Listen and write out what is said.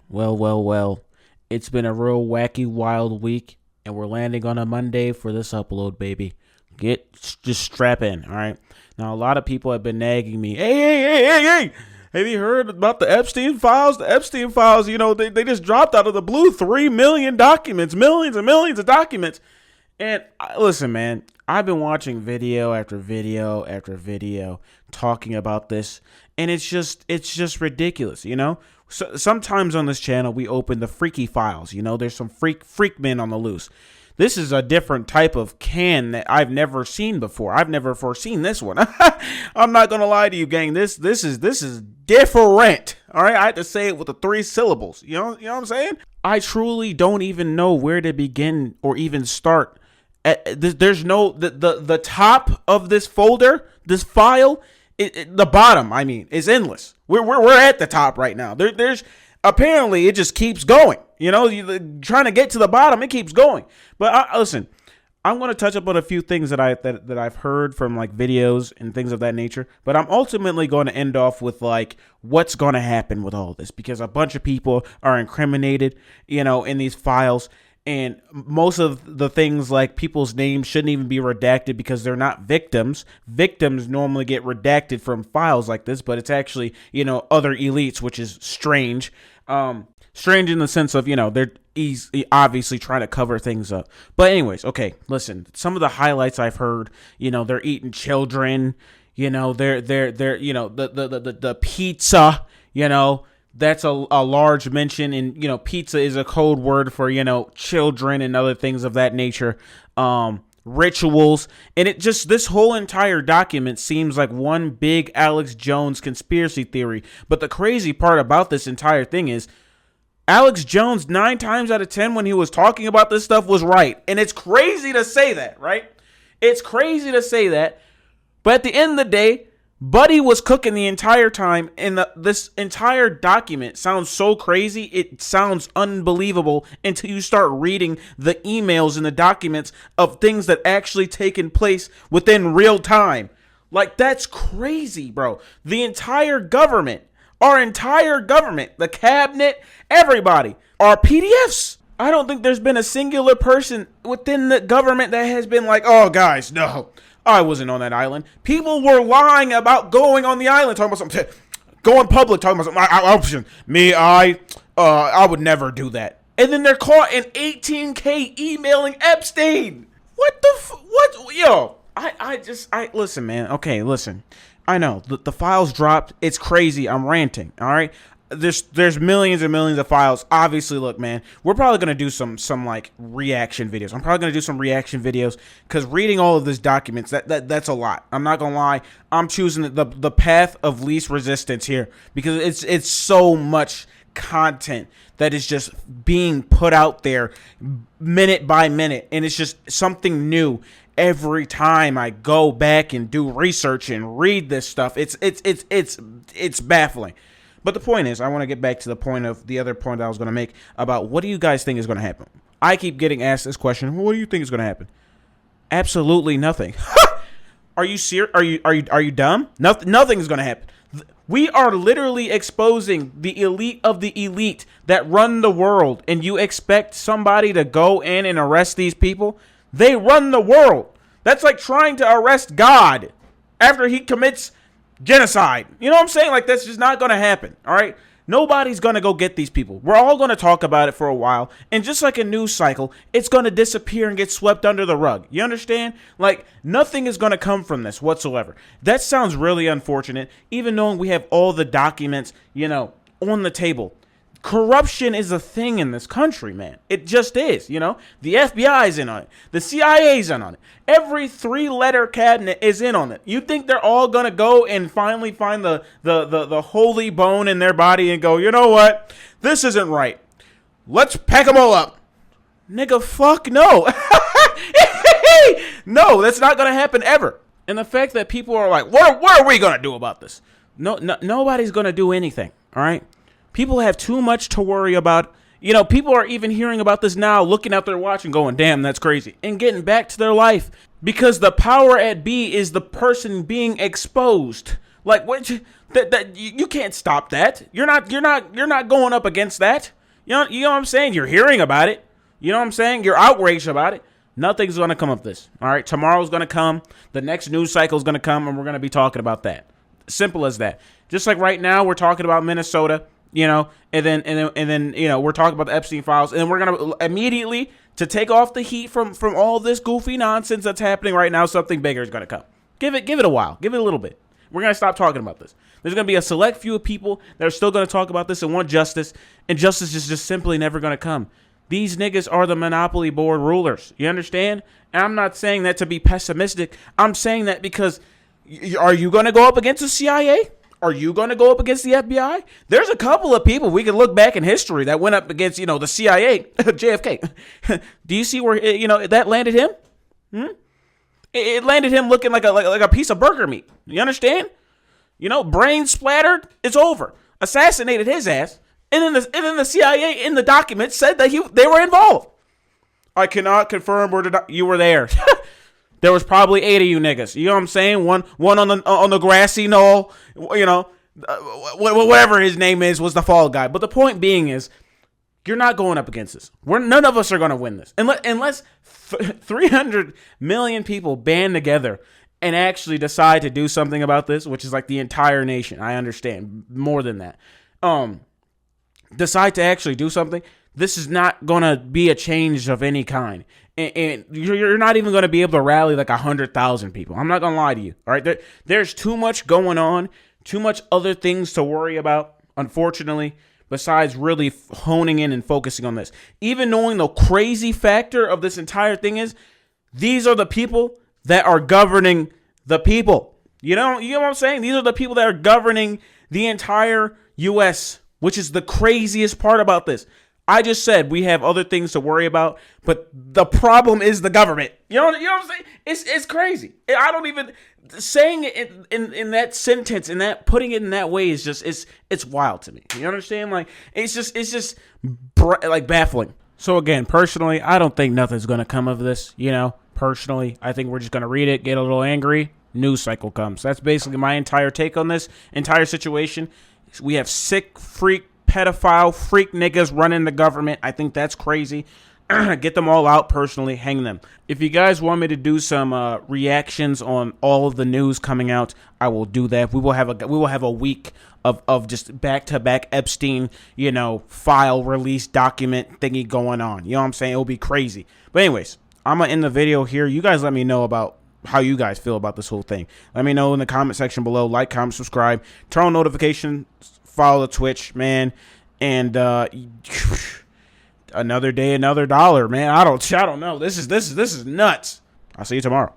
Well. It's been a real wacky, wild week, and we're landing on a Monday for this upload, baby. Just strap in, all right? Now, a lot of people have been nagging me. Hey! Have you heard about the Epstein files? The Epstein files, they just dropped out of the blue 3 million documents, millions and millions of documents. And listen, man, I've been watching video after video after video talking about this, and it's just ridiculous, So, sometimes on this channel we open the freaky files. There's some freak men on the loose. This is a different type of can that I've never seen before. I've never foreseen this one. I'm not gonna lie to you, gang. This is different. All right, I had to say it with the 3 syllables. You know what I'm saying? I truly don't even know where to begin or even start. There's no the top of this folder, this file. The bottom, is endless. We're at the top right now. There's apparently it just keeps going. You trying to get to the bottom, it keeps going. But listen, I'm going to touch up on a few things that I've heard from like videos and things of that nature. But I'm ultimately going to end off with like what's going to happen with all this, because a bunch of people are incriminated, in these files. And most of the things, like people's names, shouldn't even be redacted because they're not victims. Victims normally get redacted from files like this, but it's actually, other elites, which is strange. Strange in the sense of, they're obviously trying to cover things up. But anyways, okay, listen, some of the highlights I've heard, they're eating children, they're the pizza, that's a large mention, and pizza is a code word for children and other things of that nature, rituals, and this whole entire document seems like one big Alex Jones conspiracy theory. But the crazy part about this entire thing is Alex Jones 9 times out of 10 when he was talking about this stuff was right, and it's crazy to say that, right? It's crazy to say that, but at the end of the day, Buddy was cooking the entire time, and this entire document sounds so crazy. It sounds unbelievable until you start reading the emails and the documents of things that actually taken place within real time. Like, that's crazy, bro. The entire government, our entire government, the cabinet, everybody, are PDFs. I don't think there's been a singular person within the government that has been like, oh, guys, no, I wasn't on that island. People were lying about going on the island, talking about something, going public, talking about something. I would never do that. And then they're caught in 18K emailing Epstein. What what? Yo, listen, man. Okay, listen. I know the files dropped. It's crazy. I'm ranting. All right. There's millions and millions of files. Obviously, look, man, we're probably gonna do some like reaction videos. I'm probably gonna do some reaction videos because reading all of these documents, that's a lot. I'm not gonna lie. I'm choosing the path of least resistance here because it's so much content that is just being put out there minute by minute, and it's just something new every time I go back and do research and read this stuff. It's baffling. But the point is, I want to get back to the other point that I was going to make about what do you guys think is going to happen? I keep getting asked this question. What do you think is going to happen? Absolutely nothing. Are you serious? Are you dumb? Nothing is going to happen. We are literally exposing the elite of the elite that run the world, and you expect somebody to go in and arrest these people? They run the world. That's like trying to arrest God after he commits genocide. You know what I'm saying? Like, that's just not going to happen. All right. Nobody's going to go get these people. We're all going to talk about it for a while. And just like a news cycle, it's going to disappear and get swept under the rug. You understand? Like, nothing is going to come from this whatsoever. That sounds really unfortunate, even knowing we have all the documents, on the table. Corruption is a thing in this country, man. It just is, The FBI's in on it. The CIA's in on it. Every 3-letter cabinet is in on it. You think they're all going to go and finally find the holy bone in their body and go, you know what? This isn't right. Let's pack them all up. Nigga, fuck no. No, that's not going to happen ever. And the fact that people are like, what are we going to do about this? No, nobody's going to do anything, all right? People have too much to worry about. People are even hearing about this now, looking at their watch and going, damn, that's crazy, and getting back to their life because the power at B is the person being exposed. Like, what? That you can't stop that. You're not going up against that. You know what I'm saying? You're hearing about it. You know what I'm saying? You're outraged about it. Nothing's going to come of this. All right. Tomorrow's going to come. The next news cycle is going to come, and we're going to be talking about that. Simple as that. Just like right now, we're talking about Minnesota, and then we're talking about the Epstein files, and then we're going to immediately, to take off the heat from all this goofy nonsense that's happening right now, something bigger is going to come. Give it a while. Give it a little bit. We're going to stop talking about this. There's going to be a select few of people that are still going to talk about this and want justice, and justice is just simply never going to come. These niggas are the monopoly board rulers. You understand? And I'm not saying that to be pessimistic. I'm saying that because are you going to go up against the CIA? Are you going to go up against the FBI? There's a couple of people we can look back in history that went up against, the CIA, JFK. Do you see where, that landed him? It landed him looking like a piece of burger meat. You understand? Brain splattered. It's over. Assassinated his ass. And then the CIA in the document said that they were involved. I cannot confirm you were there. There was probably 8 of you niggas. You know what I'm saying? One on the grassy knoll. Whatever his name was the fall guy. But the point being is, you're not going up against this. None of us are going to win this unless 300 million people band together and actually decide to do something about this, which is like the entire nation. I understand more than that. Decide to actually do something. This is not going to be a change of any kind. And you're not even going to be able to rally like 100,000 people. I'm not going to lie to you. All right. There's too much going on, too much other things to worry about, unfortunately, besides really honing in and focusing on this. Even knowing the crazy factor of this entire thing is, these are the people that are governing the people. You know what I'm saying? These are the people that are governing the entire U.S., which is the craziest part about this. I just said we have other things to worry about, but the problem is the government. You know what I'm saying? It's crazy. I don't even saying it in that sentence and that putting it in that way is just it's wild to me. You understand? Like it's just like baffling. So again, personally, I don't think nothing's gonna come of this. Personally, I think we're just gonna read it, get a little angry. News cycle comes. That's basically my entire take on this entire situation. We have sick freak pedophile freak niggas running the government. I think that's crazy. Get them all out personally, hang them. If you guys want me to do some reactions on all of the news coming out, I will do that. We will have a week of just back-to-back Epstein, file release document thingy going on. You know what I'm saying? It'll be crazy. But anyways, I'm going to end the video here. You guys let me know about how you guys feel about this whole thing. Let me know in the comment section below. Like, comment, subscribe, turn on notifications, follow the Twitch, man. And another day, another dollar, man. I don't know. This is nuts. I'll see you tomorrow.